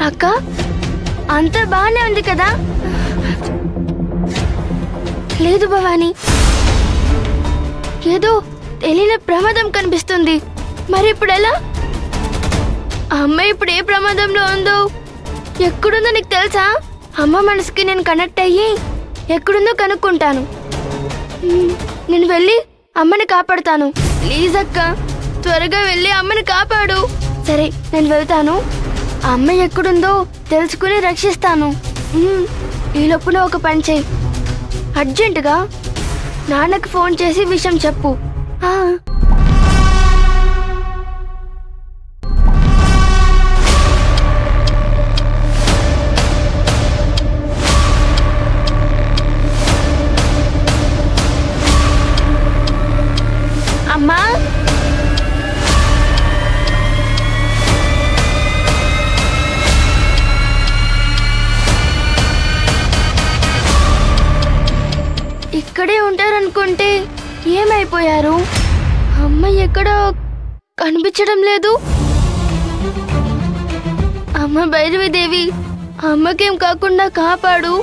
అక్క అంత బాగానే ఉంది కదా? లేదు భవాని, ఏదో తెలియని ప్రమాదం కనిపిస్తుంది. మరి ఇప్పుడు ఎలా? అమ్మ ఇప్పుడు ఏ ప్రమాదంలో ఉందో, ఎక్కడుందో నీకు తెలుసా? అమ్మ మనసుకి నేను కనెక్ట్ అయ్యి ఎక్కడుందో కనుక్కుంటాను. నేను వెళ్ళి అమ్మని కాపాడుతాను. ప్లీజ్ అక్క, త్వరగా వెళ్ళి అమ్మని కాపాడు. సరే, నేను వెళ్తాను. అమ్మ ఎక్కడుందో తెలుసుకుని రక్షిస్తాను. ఈ లోపున ఒక పని చేయి, అర్జెంటుగా నాన్నకి ఫోన్ చేసి విషయం చెప్పు. అమ్మా, ఇక్కడే ఉంటారనుకుంటే ఏమైపోయారు? అమ్మ ఎక్కడో కనిపించడం లేదు. అమ్మ భైరవీదేవి, అమ్మకేం కాకుండా కాపాడు.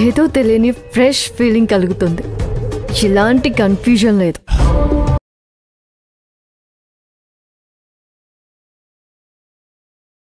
ఏదో తెలియని ఫ్రెష్ ఫీలింగ్ కలుగుతుంది. ఇలాంటి కన్ఫ్యూజన్ లేదు.